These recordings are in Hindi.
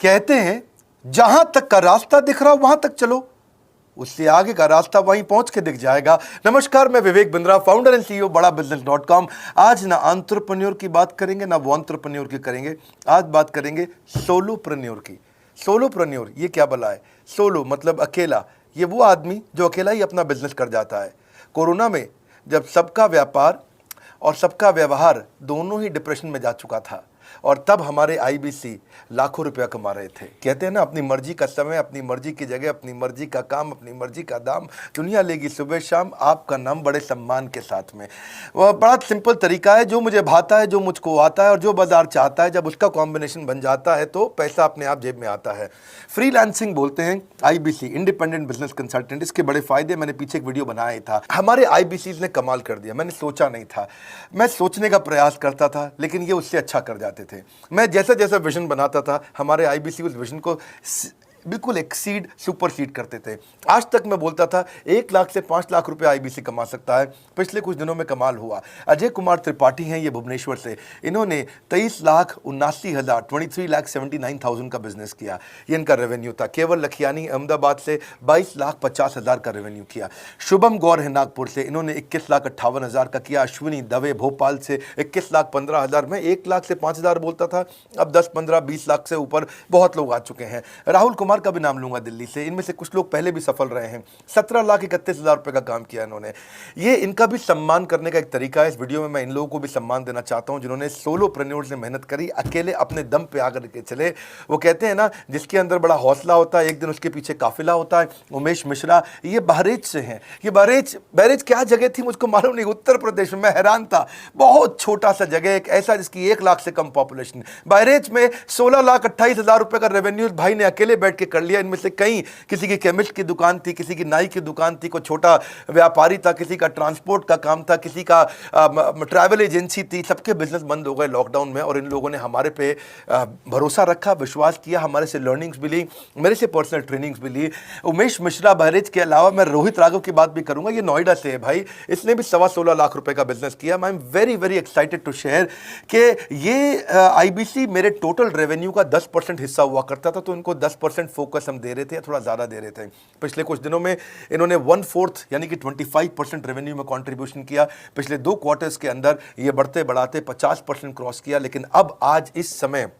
कहते हैं जहां तक का रास्ता दिख रहा हो वहां तक चलो, उससे आगे का रास्ता वहीं पहुंच के दिख जाएगा। नमस्कार, मैं Vivek Bindra, founder and CEO बड़ा बिजनेस.com। आज ना एंटरप्रेन्योर की बात करेंगे ना वो एंटरप्रेन्योर की करेंगे, आज बात करेंगे सोलोप्रेन्योर की। सोलोप्रेन्योर ये क्या भला है? सोलो मतलब अकेला, ये वो आदमी जो अकेला ही अपना बिजनेस कर जाता है। कोरोना में जब सबका व्यापार और सबका व्यवहार दोनों ही डिप्रेशन में जा चुका था, और तब हमारे आईबीसी लाखों रुपया कमा रहे थे। कहते हैं ना, अपनी मर्जी का समय, अपनी मर्जी की जगह, अपनी मर्जी का काम, अपनी मर्जी का दाम, दुनिया लेगी सुबह शाम आपका नाम बड़े सम्मान के साथ में। वह बड़ा सिंपल तरीका है, जो मुझे भाता है, जो मुझको आता है और जो बाजार चाहता है, जब उसका कॉम्बिनेशन बन जाता है तो पैसा अपने आप जेब में आता है। फ्रीलांसिंग बोलते हैं आईबीसी, इंडिपेंडेंट बिजनेस कंसल्टेंट। इसके बड़े फायदे मैंने पीछे एक वीडियो बनाया ही था। हमारे आईबीसी ने कमाल कर दिया, मैंने सोचा नहीं था। मैं सोचने का प्रयास करता था लेकिन ये उससे अच्छा कर जाते थे। मैं जैसा जैसा विजन बनाता था, हमारे आईबीसी उस विजन को बिल्कुल एक्सीड सुपरसीड करते थे। आज तक मैं बोलता था 1 लाख से 5 लाख रुपए आईबीसी कमा सकता है। पिछले कुछ दिनों में कमाल हुआ। अजय कुमार त्रिपाठी हैं ये भुवनेश्वर से, इन्होंने 23,79,000 23,79,000 का बिजनेस किया। ये इनका रेवेन्यू था। केवल लखियानी अहमदाबाद से 22,50,000 का रेवेन्यू किया। शुभम गौर है नागपुर से, इन्होंने 21,58,000 का किया। अश्विनी दवे भोपाल से 21,15,000। मैं 1 लाख से 5,000 बोलता था, अब 10, 15, 20 लाख से ऊपर बहुत लोग आ चुके हैं। राहुल कुमार का भी नाम लूंगा दिल्ली से, इनमें से कुछ लोग पहले भी सफल रहे हैं। 17,31,000 रुपए का काम किया इन्होंने। ये इनका भी सम्मान करने का एक तरीका है। इस वीडियो में मैं इन लोगों को भी सम्मान देना चाहता हूं जिन्होंने सोलोप्रेन्योर से मेहनत करी, अकेले अपने दम पे आकर के चले। वो कहते हैं ना, जिसके अंदर बड़ा हौसला होता है एक दिन उसके पीछे काफिला होता है। उमेश मिश्रा ये बहरेच से हैं। ये बहरेच क्या जगह थी मुझको मालूम नहीं, उत्तर प्रदेश में। मैं हैरान था, बहुत छोटा सा जगह, एक ऐसा जिसकी 1 लाख से कम पॉपुलेशन। बहरेच में 16,28,000 रुपए का रेवेन्यू भाई ने अकेले बैठ के कर लिया। इनमें से कई, किसी की केमिस्ट की दुकान थी, किसी की नाई की दुकान थी, कोई छोटा व्यापारी था, किसी का ट्रांसपोर्ट का काम था, किसी का ट्रैवल एजेंसी थी। सबके बिजनेस बंद हो गए लॉकडाउन में, और इन लोगों ने हमारे पे भरोसा रखा, विश्वास किया, हमारे से लर्निंग्स भी ली, मेरे से पर्सनल ट्रेनिंग्स भी ली। उमेश मिश्रा बहरेज के अलावा मैं रोहित राघव की बात भी करूंगा, ये नोएडा से है भाई, इसने भी 16.25 लाख रुपए का बिजनेस किया। I am very very excited to share कि ये आईबीसी मेरे टोटल रेवेन्यू का 10% हिस्सा हुआ करता था, तो इनको 10% फोकस हम दे रहे थे, थोड़ा ज़्यादा दे रहे थे। पिछले कुछ दिनों में इन्होंने 1/4 यानी कि 25% रेवेन्यू में कंट्रीब्यूशन किया। पिछले 2 क्वार्टर्स के अंदर ये बढ़ते बढ़ाते 50% क्रॉस किया। लेकिन अब आज इस समय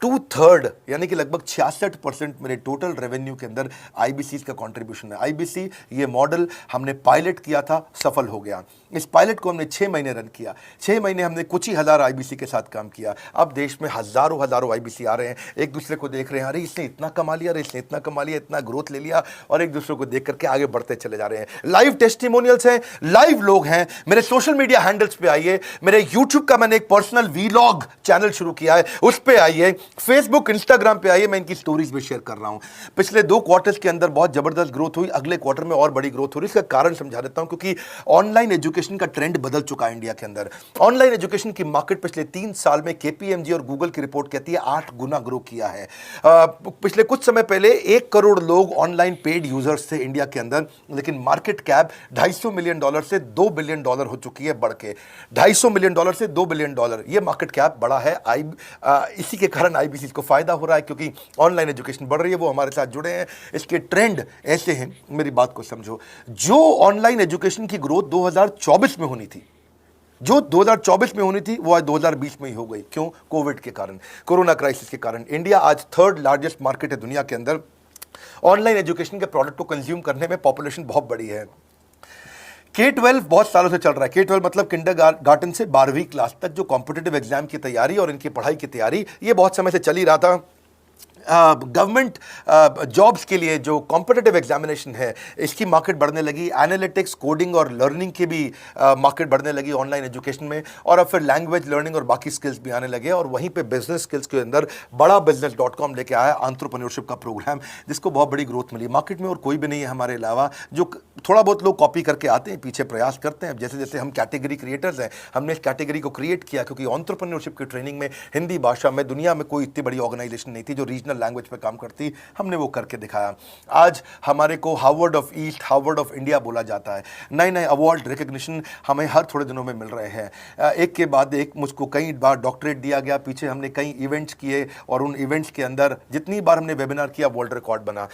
2/3 यानी कि लगभग 66% मेरे टोटल रेवेन्यू के अंदर आईबीसी का कंट्रीब्यूशन है। आईबीसी ये मॉडल हमने पायलट किया था, सफल हो गया। इस पायलट को हमने 6 महीने रन किया। 6 महीने हमने कुछ ही हज़ार आईबीसी के साथ काम किया। अब देश में हज़ारों आईबीसी आ रहे हैं, एक दूसरे को देख रहे हैं, अरे इसने इतना कमा लिया, अरे इसने इतना कमा लिया, इतना ग्रोथ ले लिया, और एक दूसरे को देख करके आगे बढ़ते चले जा रहे हैं। लाइव टेस्टिमोनियल्स हैं, लाइव लोग हैं। मेरे सोशल मीडिया हैंडल्स पे आइए, मेरे यूट्यूब का मैंने एक पर्सनल वीलॉग चैनल शुरू किया है, उस पर आइए, फेसबुक इंस्टाग्राम पे आइए, मैं इनकी स्टोरीज भी शेयर कर रहा हूं। पिछले 2 क्वार्टर्स के अंदर बहुत जबरदस्त ग्रोथ हुई, अगले क्वार्टर में और बड़ी ग्रोथ हो रही है। इसका कारण समझा देता हूं, क्योंकि ऑनलाइन एजुकेशन का ट्रेंड बदल चुका है इंडिया के अंदर। ऑनलाइन एजुकेशन की मार्केट पिछले 3 साल में केपीएमजी और गूगल की रिपोर्ट कहती है 8 गुना ग्रो किया है। पिछले कुछ समय पहले 1 करोड़ लोग ऑनलाइन पेड यूजर्स थे इंडिया के अंदर, लेकिन मार्केट कैप $250 मिलियन से $2 बिलियन हो चुकी है, बढ़ के $250 मिलियन से $2 बिलियन। ये मार्केट कैप बड़ा है। इसी के कारण आईबीसी को फायदा हो रहा है, क्योंकि ऑनलाइन एजुकेशन बढ़ रही है, वो हमारे साथ जुड़े हैं। इसके ट्रेंड ऐसे हैं, मेरी बात को समझो। जो ऑनलाइन एजुकेशन की ग्रोथ 2024 में होनी थी, जो 2024 में होनी थी, वो आज 2020 में ही हो गई। क्यों? कोविड के कारण, कोरोना क्राइसिस के कारण। इंडिया आज 3rd लार्जेस्ट मार्केट है दुनिया के अंदर। ऑनलाइन एजुकेशन के प्रोडक्ट को कंज्यूम करने में पॉपुलेशन बहुत बड़ी है। K-12 बहुत सालों से चल रहा है। K-12 मतलब किंडरगार्टन से 12वीं क्लास तक जो कॉम्पिटिटिव एग्जाम की तैयारी और इनकी पढ़ाई की तैयारी, ये बहुत समय से चल ही रहा था। गवर्नमेंट जॉब्स के लिए जो कॉम्पिटिटिव एग्जामिनेशन है, इसकी मार्केट बढ़ने लगी। एनालिटिक्स, कोडिंग और लर्निंग की भी मार्केट बढ़ने लगी ऑनलाइन एजुकेशन में, और अब फिर लैंग्वेज लर्निंग और बाकी स्किल्स भी आने लगे। और वहीं पे बिजनेस स्किल्स के अंदर बड़ा बिजनेस.com लेके आया एंटरप्रेन्योरशिप का प्रोग्राम, जिसको बहुत बड़ी ग्रोथ मिली मार्केट में। और कोई भी नहीं है हमारे अलावा, जो थोड़ा बहुत लोग कॉपी करके आते हैं, पीछे प्रयास करते हैं। जैसे जैसे हम कैटेगरी क्रिएटर्स हैं, हमने इस कैटेगरी को क्रिएट किया, क्योंकि एंटरप्रेन्योरशिप की ट्रेनिंग में हिंदी भाषा में दुनिया में कोई इतनी बड़ी ऑर्गेनाइजेशन नहीं थी जो रीजनल ओरिजिनल लैंग्वेज पे काम करती, हमने वो करके दिखाया। आज हमारे को Harvard of east, Harvard of India बोला जाता है। नए नए अवार्ड रिकग्निशन हमें हर थोड़े दिनों में मिल रहे हैं, एक के बाद एक। मुझको कई बार डॉक्टरेट दिया गया, पीछे हमने कई इवेंट्स किए और उन इवेंट्स के अंदर जितनी बार हमने वेबिनार किया वर्ल्ड रिकॉर्ड बना।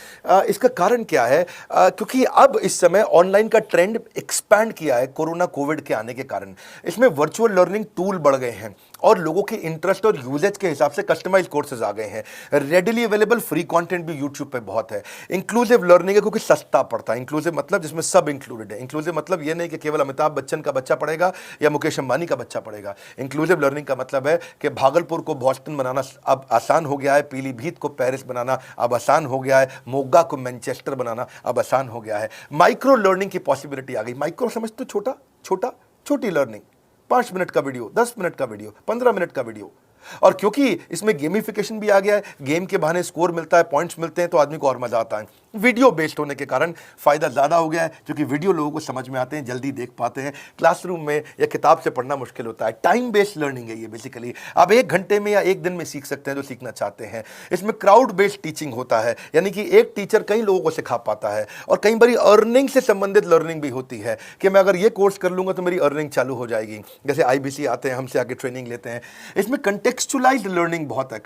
इसका कारण क्या है? क्योंकि अब इस समय ऑनलाइन का ट्रेंड एक्सपैंड किया है कोरोना कोविड के आने के कारण। इसमें वर्चुअल लर्निंग टूल बढ़ गए हैं और लोगों के इंटरेस्ट और यूजेज के हिसाब से कस्टमाइज कोर्सेज आ गए हैं। रेडिली अवेलेबल फ्री कंटेंट भी यूट्यूब पे बहुत है। इंक्लूसिव लर्निंग है क्योंकि सस्ता पड़ता है। इंक्लूसिव मतलब जिसमें सब इंक्लूडेड है। इंक्लूसिव मतलब ये नहीं कि केवल अमिताभ बच्चन का बच्चा पढ़ेगा या मुकेश अंबानी का बच्चा पढ़ेगा। इंक्लूसिव लर्निंग का मतलब है कि भागलपुर को बॉस्टन बनाना अब आसान हो गया है, पीलीभीत को पेरिस बनाना अब आसान हो गया है, मोगा को मैनचेस्टर बनाना अब आसान हो गया है। माइक्रो लर्निंग की पॉसिबिलिटी आ गई। माइक्रो समझ तो छोटा छोटा, छोटी लर्निंग, 5 मिनट का वीडियो, 10 मिनट का वीडियो, 15 मिनट का वीडियो। और क्योंकि इसमें गेमिफिकेशन भी आ गया है, गेम के बहाने स्कोर मिलता है, पॉइंट्स मिलते हैं, तो आदमी को और मजा आता है। वीडियो बेस्ड होने के कारण फायदा ज्यादा हो गया है, क्योंकि वीडियो लोगों को समझ में आते हैं, जल्दी देख पाते हैं। क्लासरूम में या किताब से पढ़ना मुश्किल होता है। टाइम बेस्ड लर्निंग है ये बेसिकली। आप 1 घंटे में या 1 दिन में सीख सकते हैं जो सीखना चाहते हैं। इसमें क्राउड बेस्ड टीचिंग होता है, यानी कि एक टीचर कई लोगों को सिखा पाता है। और कई बार अर्निंग से संबंधित लर्निंग भी होती है कि मैं अगर ये कोर्स कर लूंगा तो मेरी अर्निंग चालू हो जाएगी। जैसे IBC आते हैं, हमसे आगे ट्रेनिंग लेते हैं। इसमें कंटेक्चुअलाइज्ड लर्निंग बहुत है।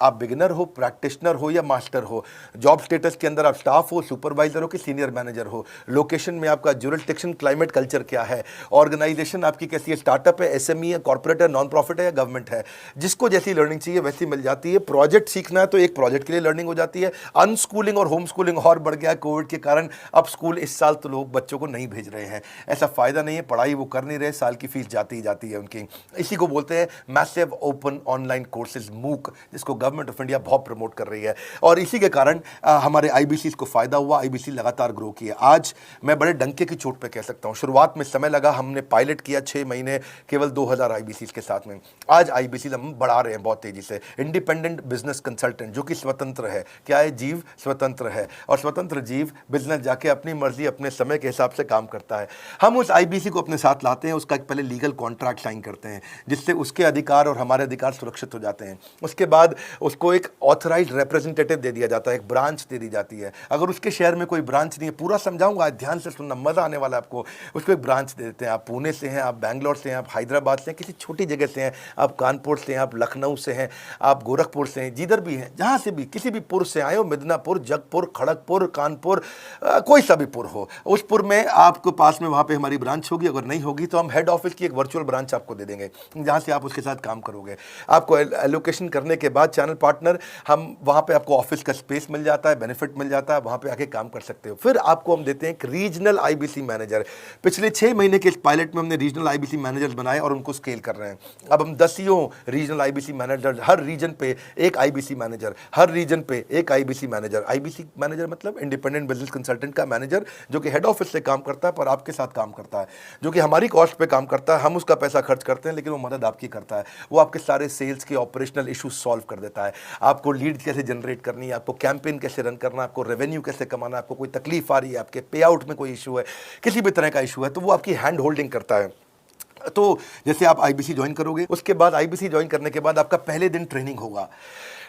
आप बिगिनर हो, प्रैक्टिशनर हो या मास्टर हो, जॉब स्टेटस के अंदर आप स्टाफ हो, सुपरवाइजर हो कि सीनियर मैनेजर हो, लोकेशन में आपका जुरिस्डिक्शन, क्लाइमेट, कल्चर क्या है, ऑर्गेनाइजेशन आपकी कैसी है, स्टार्टअप है, SME है, कॉर्पोरेट है, नॉन प्रॉफिट है या गवर्नमेंट है, जिसको जैसी लर्निंग चाहिए वैसी मिल जाती है। प्रोजेक्ट सीखना है तो एक प्रोजेक्ट के लिए लर्निंग हो जाती है। अनस्कूलिंग और होम स्कूलिंग और बढ़ गया कोविड के कारण। अब स्कूल इस साल तो लोग बच्चों को नहीं भेज रहे हैं, ऐसा फायदा नहीं है, पढ़ाई वो कर नहीं रहे, साल की फीस जाती ही जाती है उनकी। इसी को बोलते हैं मैसिव ओपन ऑनलाइन कोर्सेज, मूक, जिसको गवर्नमेंट ऑफ इंडिया बहुत प्रमोट कर रही है। और इसी के कारण हमारे IBC को फायदा हुआ। IBC लगातार ग्रो किया। आज मैं बड़े डंके की चोट पे कह सकता हूं, शुरुआत में समय लगा, हमने पायलट किया 6 महीने केवल 2000 IBC के साथ में। आज IBC हम बढ़ा रहे हैं बहुत तेजी से। इंडिपेंडेंट बिजनेस कंसल्टेंट, जो कि स्वतंत्र है। क्या है? जीव स्वतंत्र है। और स्वतंत्र जीव बिजनेस जाके अपनी मर्जी, अपने समय के हिसाब से काम करता है। हम उस IBC को अपने साथ लाते हैं, उसका एक पहले लीगल कॉन्ट्रैक्ट साइन करते हैं, जिससे उसके अधिकार और हमारे अधिकार सुरक्षित हो जाते हैं। उसके बाद उसको एक ऑथराइज्ड रिप्रेजेंटेटिव दे दिया जाता है, एक ब्रांच दे दी जाती है। अगर उसके शहर में कोई ब्रांच नहीं है, पूरा समझाऊंगा, ध्यान से सुनना, मजा आने वाला है आपको। उसको एक ब्रांच दे देते हैं। आप पुणे से हैं, आप बैंगलोर से हैं, आप हैदराबाद से हैं, किसी छोटी जगह से हैं, आप कानपुर से हैं, आप लखनऊ से हैं, आप गोरखपुर से हैं, जिधर भी हैं, जहां से भी, किसी भी पुर से आए हो, मिदनापुर, जगपुर, खड़गपुर, कानपुर, कोई सा भी पुर हो, उस पुर में आपको पास में वहां पे हमारी ब्रांच होगी। अगर नहीं होगी तो हम हेड ऑफिस की एक वर्चुअल ब्रांच आपको दे देंगे, जहां से आप उसके साथ काम करोगे। आपको एलोकेशन करने के बाद चैनल पार्टनर, हम वहां पे आपको ऑफिस का स्पेस मिल जाता है, बेनिफिट मिल जाता है, वहां पे आके काम कर सकते हो। फिर आपको हम देते हैं एक रीजनल IBC मैनेजर। पिछले 6 महीने के इस पायलट में हमने रीजनल IBC मैनेजर्स बनाए और उनको स्केल कर रहे हैं। अब हम 10 रीजनल IBC मैनेजर, हर रीजन पे एक IBC मैनेजर, हर रीजन पे एक IBC मैनेजर। IBC मैनेजर मतलब इंडिपेंडेंट बिजनेस कंसल्टेंट का मैनेजर, जो कि हेड ऑफिस से काम करता है पर आपके साथ काम करता है, जो कि हमारी कॉस्ट पे काम करता है। हम उसका पैसा खर्च करते हैं, लेकिन वो मदद आपकी करता है। वो आपके सारे सेल्स के ऑपरेशनल इश्यूज सॉल्व कर देता है। आपको लीड कैसे जनरेट करनी है, आपको कैंपेन कैसे रन करना है, आपको रेवेन्यू कैसे कमाना है, आपको कोई तकलीफ आ रही है, आपके पे आउट में कोई इशू है, किसी भी तरह का इशू है, तो वो आपकी हैंड होल्डिंग करता है। तो जैसे आप IBC ज्वाइन करोगे, उसके बाद IBC ज्वाइन करने के बाद आपका पहले दिन ट्रेनिंग होगा।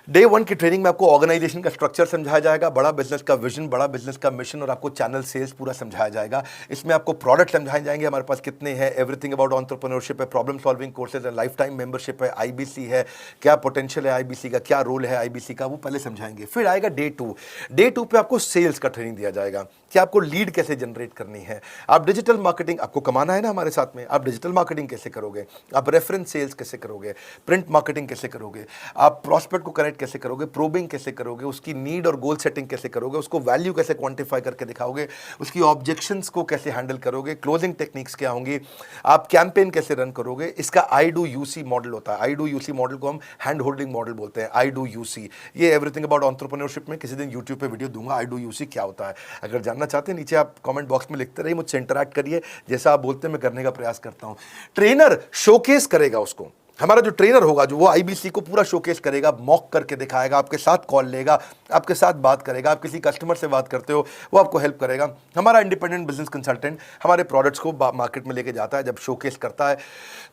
डे 1 की ट्रेनिंग में आपको ऑर्गेनाइजेशन का स्ट्रक्चर समझाया जाएगा, बड़ा बिजनेस का विजन, बड़ा बिजनेस का मिशन, और आपको चैनल सेल्स पूरा समझाया जाएगा। इसमें आपको प्रोडक्ट समझाए जाएंगे, हमारे पास कितने हैं, एवरीथिंग अबाउट एंटरप्रेन्योरशिप है, प्रॉब्लम सॉल्विंग कोर्सेज है, लाइफ टाइम मेंबरशिप है, IBC है, क्या पोटेंशियल है IBC का, क्या रोल है IBC का, वो पहले समझाएंगे। फिर आएगा डे 2। डे 2 पे आपको सेल्स का ट्रेनिंग दिया जाएगा कि आपको लीड कैसे जनरेट करनी है, आप डिजिटल मार्केटिंग, आपको कमाना है ना हमारे साथ में, आप डिजिटल मार्केटिंग कैसे करोगे, आप रेफरेंस सेल्स कैसे करोगे, प्रिंट मार्केटिंग कैसे करोगे, आप प्रॉस्पेक्ट को कनेक्ट कैसे करोगे, प्रोबिंग कैसे करोगे, उसकी नीड और गोल सेटिंग कैसे करोगे, उसको वैल्यू कैसे क्वांटिफाई करके दिखाओगे, उसकी ऑब्जेक्शंस को कैसे हैंडल करोगे, क्लोजिंग टेक्निक्स क्या होंगी, आप कैंपेन कैसे रन करोगे। इसका I-Do-U-C मॉडल होता है। I-Do-U-C मॉडल को हम हैंड होल्डिंग मॉडल बोलते हैं। I-Do-U-C, ये एवरीथिंग अबाउट एंटरप्रेन्योरशिप में किसी दिन यूट्यूब पे वीडियो दूंगा, I-Do-U-C क्या होता है। अगर जानना चाहते हैं, नीचे आप कमेंट बॉक्स में लिखते रहिए, मुझसे इंटरैक्ट करिए, जैसा आप बोलते हैं मैं करने का प्रयास करता हूं। ट्रेनर शोकेस करेगा उसको, हमारा जो ट्रेनर होगा, जो वो आईबीसी को पूरा शोकेस करेगा, मॉक करके दिखाएगा, आपके साथ कॉल लेगा, आपके साथ बात करेगा, आप किसी कस्टमर से बात करते हो वो आपको हेल्प करेगा। हमारा इंडिपेंडेंट बिजनेस कंसल्टेंट हमारे प्रोडक्ट्स को मार्केट में लेके जाता है, जब शोकेस करता है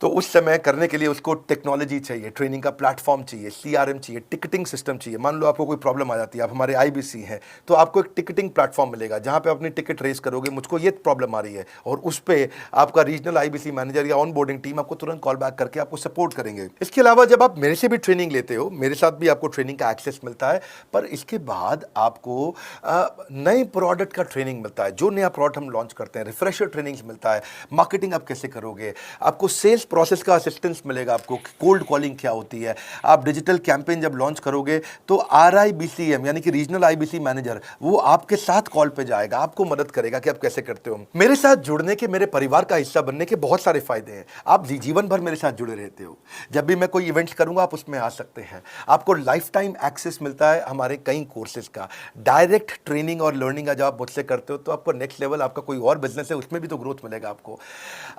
तो उस समय करने के लिए उसको टेक्नोलॉजी चाहिए, ट्रेनिंग का प्लेटफॉर्म चाहिए, सीआरएम चाहिए, टिकटिंग सिस्टम चाहिए। मान लो आपको कोई प्रॉब्लम आ जाती है, आप हमारे आईबीसी हैं, तो आपको एक टिकटिंग प्लेटफॉर्म मिलेगा जहां पे अपनी टिकट रेस करोगे, मुझको ये प्रॉब्लम आ रही है, और उस पर आपका रीजनल आईबीसी मैनेजर या ऑन बोर्डिंग टीम आपको तुरंत कॉल बैक करके आपको सपोर्ट करेंगे। इसके अलावा जब आप मेरे से भी ट्रेनिंग लेते हो, मेरे साथ भी आपको ट्रेनिंग का एक्सेस मिलता है, पर इसके बाद आपको नए प्रोडक्ट का ट्रेनिंग मिलता है। जो नया प्रोडक्ट हम लॉन्च करते हैं, रिफ्रेशर ट्रेनिंग्स मिलता है, मार्केटिंग आप कैसे करोगे, आपको सेल्स प्रोसेस का असिस्टेंस मिलेगा, आपको कोल्ड कॉलिंग क्या होती है, आप डिजिटल कैंपेन जब लॉन्च करोगे तो RIBCM यानी कि रीजनल आईबीसी मैनेजर वो आपके साथ कॉल पे जाएगा, आपको मदद करेगा कि आप कैसे करते हो। मेरे साथ जुड़ने के, मेरे परिवार का हिस्सा बनने के बहुत सारे फायदे हैं। आप जीवन भर मेरे साथ जुड़े रहते हो, जब भी मैं कोई इवेंट्स करूंगा आप उसमें आ सकते हैं। आपको लाइफ टाइम एक्सेस मिलता है हमारे कई कोर्सेज का, डायरेक्ट ट्रेनिंग और लर्निंग जब आप मुझसे करते हो तो आपको नेक्स्ट लेवल, आपका कोई और बिजनेस है उसमें भी तो ग्रोथ मिलेगा आपको।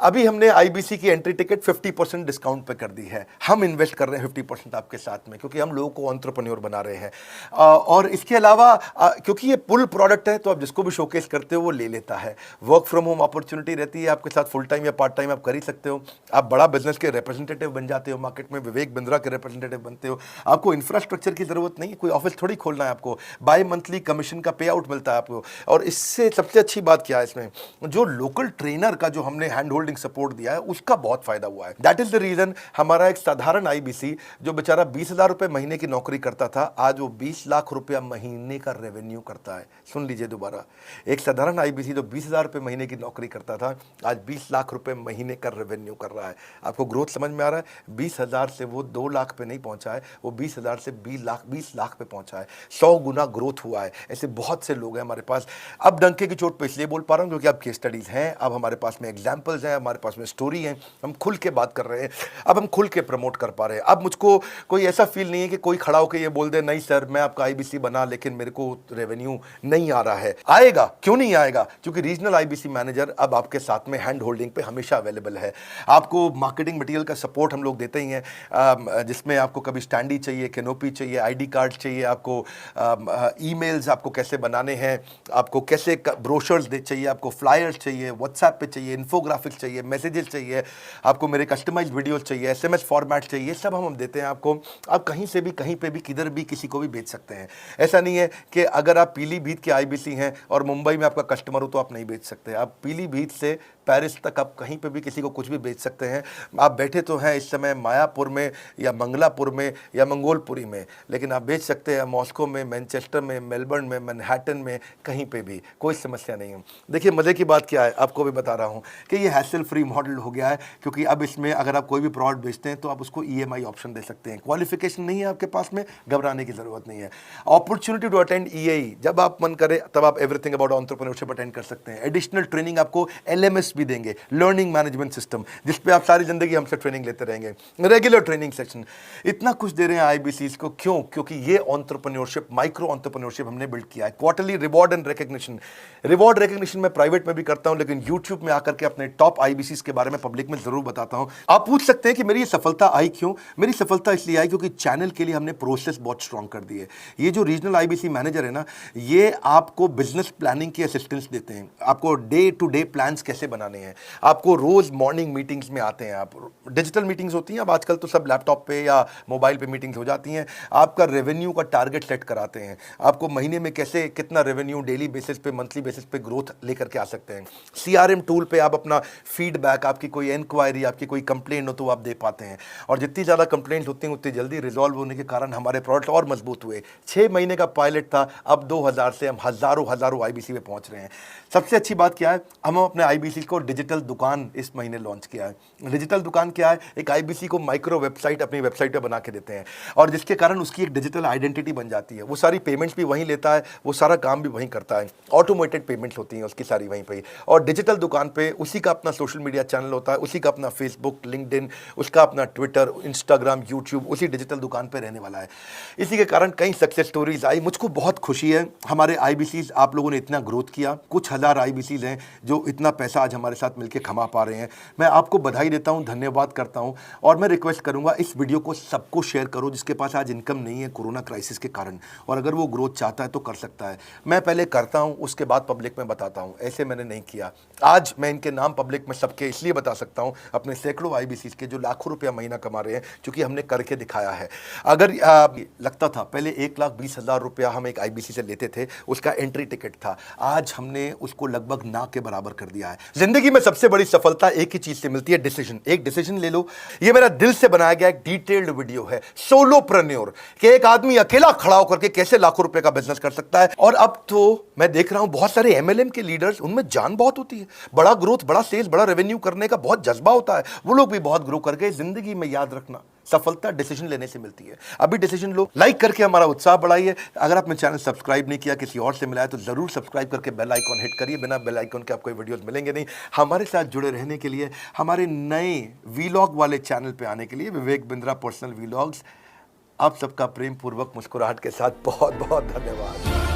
अभी हमने आईबीसी की एंट्री टिकट 50% डिस्काउंट पे कर दी है। हम इन्वेस्ट कर रहे हैं 50% आपके साथ में, क्योंकि हम लोगों को एंटरप्रेन्योर बना रहे हैं। और इसके अलावा क्योंकि ये पुल प्रोडक्ट है तो आप जिसको भी शोकेस करते हो वो ले लेता है। वर्क फ्रॉम होम अपॉर्चुनिटी रहती है आपके साथ, फुल टाइम या पार्ट टाइम आप कर ही सकते हो। आप बड़ा बिजनेस के रिप्रेजेंटेटिव बन जाते हो, मार्केट में विवेक बिंद्रा के रिप्रेजेंटेटिव बनते हो। आपको इंफ्रास्ट्रक्चर की जरूरत नहीं है, कोई ऑफिस थोड़ी खोलना है आपको, बाय मंथली कमीशन का पे आउट मिलता है आपको। और इससे सबसे अच्छी बात क्या है, इसमें जो लोकल ट्रेनर का जो हमने हैंड होल्डिंग सपोर्ट दिया है उसका बहुत फायदा हुआ है। दैट इज द रीजन हमारा एक साधारण आईबीसी जो बेचारा 20,000 रुपए महीने की नौकरी करता था, आज वो 20 लाख रुपया महीने का रेवेन्यू करता है। सुन लीजिए दोबारा, एक साधारण आईबीसी जो 20,000 रुपए महीने की नौकरी करता था, आज 20 लाख रुपए महीने का रेवेन्यू कर रहा है। आपको ग्रोथ समझ में आ रहा है? 20,000 से वो 2 लाख पे नहीं पहुंचा है, वो 20,000 से 20 लाख पे पहुंचा है। 100 गुना ग्रोथ हुआ है। ऐसे बहुत से लोग हैं हमारे पास। अब डंके की चोट पे इसलिए बोल पा रहा हूं क्योंकि अब केस स्टडीज हैं, अब हमारे पास में एग्जांपल्स हैं, हमारे पास में स्टोरी है, हम खुल के बात कर रहे हैं, अब हम खुल के प्रमोट कर पा रहे हैं। अब मुझको कोई ऐसा फील नहीं है कि कोई खड़ा होकर ये बोल दे नहीं सर मैं आपका आईबीसी बना लेकिन मेरे को रेवेन्यू नहीं आ रहा है। आएगा, क्यों नहीं आएगा? क्योंकि रीजनल आईबीसी मैनेजर अब आपके साथ में हैंड होल्डिंग पे हमेशा अवेलेबल है। आपको मार्केटिंग मटेरियल का सपोर्ट हम लोग देते ही हैं, जिसमें आपको कभी स्टैंडी चाहिए, कैनोपी चाहिए, आईडी कार्ड चाहिए, आपको ईमेल्स आपको कैसे बनाने हैं, आपको कैसे ब्रोशर्स चाहिए, आपको फ्लायर्स चाहिए, व्हाट्सएप पे चाहिए, इन्फोग्राफिक्स चाहिए, मैसेजेस चाहिए, आपको मेरे कस्टमाइज्ड वीडियोस चाहिए, एसएमएस फॉर्मेट चाहिए, सब हम देते हैं आपको। आप कहीं से भी, कहीं पे भी, किधर भी किसी को भी बेच सकते हैं। ऐसा नहीं है कि अगर आप पीलीभीत के आईबीसी हैं और मुंबई में आपका कस्टमर हो तो आप नहीं बेच सकते। आप पीलीभीत से पेरिस तक आप कहीं पे भी किसी को कुछ भी बेच सकते हैं। आप बैठे तो हैं इस समय मायापुर में या मंगलापुर में या मंगोलपुरी में, लेकिन आप बेच सकते हैं मॉस्को में, मैनचेस्टर में, मेलबर्न में, मैनहट्टन में, कहीं पे भी, कोई समस्या नहीं है। देखिए मज़े की बात क्या है, आपको भी बता रहा हूँ कि ये हैसल फ्री मॉडल हो गया है, क्योंकि अब इसमें अगर आप कोई भी प्रोडक्ट बेचते हैं तो आप उसको EMI ऑप्शन दे सकते हैं। क्वालिफिकेशन नहीं है आपके पास में, घबराने की ज़रूरत नहीं है। अपॉर्चुनिटी टू अटेंड EAE, जब आप मन करे तब आप एवरीथिंग अबाउट एंटरप्रेन्योरशिप अटेंड कर सकते हैं। एडिशनल ट्रेनिंग आपको LMS भी देंगे, लर्निंग मैनेजमेंट सिस्टम, जिस पे आप सारी जिंदगी हमसे ट्रेनिंग लेते रहेंगे। रेगुलर ट्रेनिंग सेक्शन, इतना कुछ दे रहे हैं आईबीसीज को। क्यों? क्योंकि ये एंटरप्रेन्योरशिप, माइक्रो एंटरप्रेन्योरशिप हमने बिल्ड किया है। Quarterly reward and recognition, reward recognition मैं प्राइवेट में भी करता हूं, लेकिन यूट्यूब में आकर के अपने टॉप आईबीसीज के बारे में पब्लिक में जरूर बताता हूं। आप पूछ सकते हैं कि मेरी ये सफलता आई क्यों? मेरी सफलता इसलिए आई क्योंकि चैनल के लिए हमने प्रोसेस बहुत स्ट्रांग कर दी है। ये जो रीजनल आईबीसी मैनेजर है ना, ये आपको बिजनेस प्लानिंग की असिस्टेंस देते हैं, आपको डे टू डे प्लान्स कैसे बनाने हैं, आपको रोज मॉर्निंग मीटिंग्स में आते हैं। आप डिजिटल मीटिंग्स होती हैं, अब आजकल तो सब लैपटॉप पे या मोबाइल पे मीटिंग्स हो जाती हैं। आपका रेवेन्यू का टारगेट सेट कराते हैं, आपको महीने में कैसे कितना रेवेन्यू डेली बेसिस पे, मंथली बेसिस पे ग्रोथ लेकर के आ सकते हैं। CRM टूल पे आप अपना फीडबैक, आपकी कोई इंक्वायरी, आपकी कोई कंप्लेंट हो तो आप दे पाते हैं। और जितनी ज़्यादा कंप्लेंट होती हैं उतनी जल्दी रिजॉल्व होने के कारण हमारे प्रोडक्ट और मजबूत हुए। 6 महीने का पायलट था, अब 2000 से हम हज़ारों आईबीसी पे पहुंच रहे हैं। सबसे अच्छी बात क्या है, हम अपने आईबीसी को डिजिटल दुकान इस महीने लॉन्च किया है। डिजिटल दुकान क्या है? एक आईबीसी को माइक्रो वेबसाइट अपनी वेबसाइट पे बना के देते हैं, और जिसके कारण उसकी एक डिजिटल आइडेंटिटी बन जाती है। वो सारी पेमेंट्स भी वहीं लेता है, वो सारा काम भी वहीं करता है, ऑटोमेटेड पेमेंट्स होती हैं उसकी सारी वहीं पे। और डिजिटल दुकान पे उसी का अपना सोशल मीडिया चैनल होता है, उसी का अपना फेसबुक, लिंक्डइन, उसका अपना ट्विटर, इंस्टाग्राम, यूट्यूब उसी डिजिटल दुकान पे रहने वाला है। इसी के कारण कई सक्सेस स्टोरीज आई। मुझको बहुत खुशी है, हमारे आईबीसीज आप लोगों ने इतना ग्रोथ किया। कुछ हज़ार आईबीसीज हैं जो इतना पैसा आज हमारे साथ मिलकर खमा पा रहे हैं। मैं आपको बधाई देता हूं, धन्यवाद करता हूं और मैं रिक्वेस्ट करूंगा इस वीडियो को सबको शेयर करो जिसके पास आज इनकम नहीं है कोरोना क्राइसिस के कारण, और अगर वो ग्रोथ चाहता है तो कर सकता है। मैं पहले करता हूं, उसके बाद पब्लिक में बताता हूं, ऐसे मैंने नहीं किया। आज मैं इनके नाम पब्लिक में सबके इसलिए बता सकता हूं, अपने सैकड़ों आईबीसी के जो लाखों रुपया महीना कमा रहे हैं, क्योंकि हमने करके दिखाया है। अगर लगता था पहले 1,20,000 रुपया हम एक आईबीसी से लेते थे, उसका एंट्री टिकट था, आज हमने उसको लगभग ना के बराबर कर दिया है। जिंदगी में सबसे बड़ी सफलता एक ही चीज से मिलती है, डिसीजन। एक डिसीजन ले लो। ये मेरा दिल से बनाया गया एक डिटेल्ड वीडियो है, सोलोप्रेन्योर, कि एक आदमी अकेला खड़ा होकर के कैसे लाखों रुपए का बिजनेस कर सकता है। और अब तो मैं देख रहा हूं बहुत सारे एमएलएम के लीडर्स, उनमें जान बहुत होती है, बड़ा ग्रोथ, बड़ा सेल्स, बड़ा रेवेन्यू करने का बहुत जज्बा होता है, वो लोग भी बहुत ग्रो कर गए। जिंदगी में याद रखना, सफलता डिसीजन लेने से मिलती है। अभी डिसीजन लो, लाइक करके हमारा उत्साह बढ़ाइए। अगर आपने चैनल सब्सक्राइब नहीं किया, किसी और से मिला है, तो जरूर सब्सक्राइब करके बेल आइकॉन हिट करिए। बिना बेल आइकॉन के आपको वीडियोस मिलेंगे नहीं। हमारे साथ जुड़े रहने के लिए, हमारे नए वीलॉग वाले चैनल पे आने के लिए, विवेक बिंद्रा पर्सनल वीलॉग्स, आप सबका प्रेम पूर्वक मुस्कुराहट के साथ बहुत बहुत धन्यवाद।